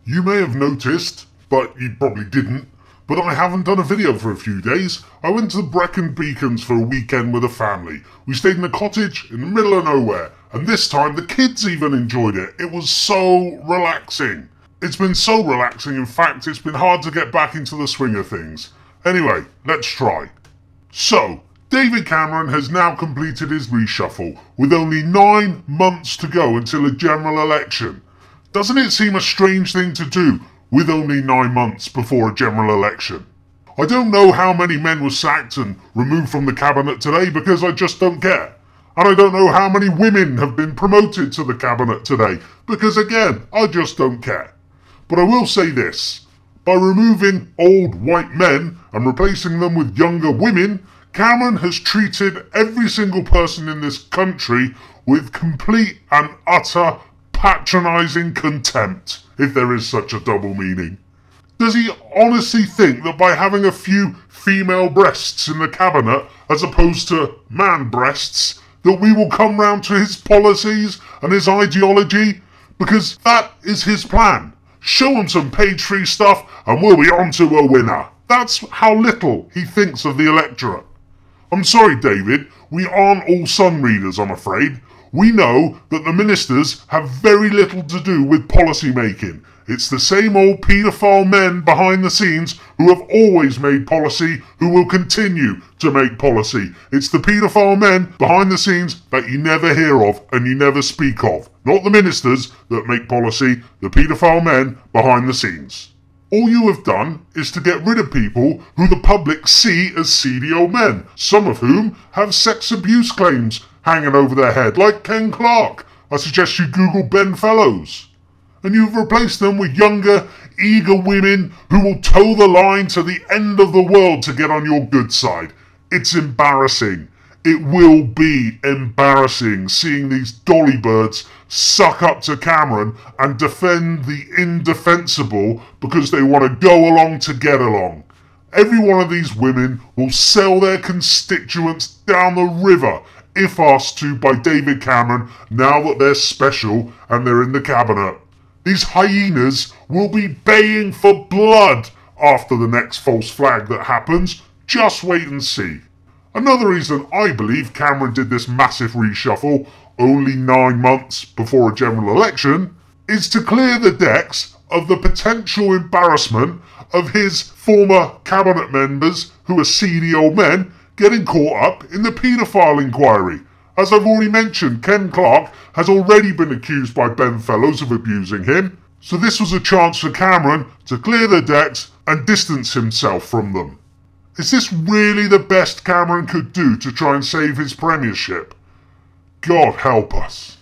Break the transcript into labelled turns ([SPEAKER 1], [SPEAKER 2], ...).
[SPEAKER 1] You may have noticed, but you probably didn't, but I haven't done a video for a few days. I went to the Brecon Beacons for a weekend with a family. We stayed in a cottage in the middle of nowhere, and this time the kids even enjoyed it. It was so relaxing. It's been so relaxing, in fact, it's been hard to get back into the swing of things. Anyway, let's try. So, David Cameron has now completed his reshuffle, with only 9 months to go until a general election. Doesn't it seem a strange thing to do, with only 9 months before a general election? I don't know how many men were sacked and removed from the cabinet today because I just don't care. And I don't know how many women have been promoted to the cabinet today because again, I just don't care. But I will say this, by removing old white men and replacing them with younger women, Cameron has treated every single person in this country with complete and utter patronising contempt, if there is such a double meaning. Does he honestly think that by having a few female breasts in the cabinet as opposed to man breasts, that we will come round to his policies and his ideology? Because that is his plan. Show him some page-3 stuff and we'll be on to a winner. That's how little he thinks of the electorate. I'm sorry, David, we aren't all Sun readers, I'm afraid. We know that the ministers have very little to do with policy making. It's the same old paedophile men behind the scenes who have always made policy, who will continue to make policy. It's the paedophile men behind the scenes that you never hear of and you never speak of. Not the ministers that make policy, the paedophile men behind the scenes. All you have done is to get rid of people who the public see as seedy old men, some of whom have sex abuse claims hanging over their head, like Ken Clark. I suggest you Google Ben Fellows. And you've replaced them with younger, eager women who will toe the line to the end of the world to get on your good side. It's embarrassing. It will be embarrassing seeing these dolly birds suck up to Cameron and defend the indefensible because they want to go along to get along. Every one of these women will sell their constituents down the river if asked to by David Cameron now that they're special and they're in the cabinet. These hyenas will be baying for blood after the next false flag that happens. Just wait and see. Another reason I believe Cameron did this massive reshuffle only 9 months before a general election is to clear the decks of the potential embarrassment of his former cabinet members who are seedy old men getting caught up in the paedophile inquiry. As I've already mentioned, Ken Clark has already been accused by Ben Fellows of abusing him, so this was a chance for Cameron to clear the decks and distance himself from them. Is this really the best Cameron could do to try and save his premiership? God help us.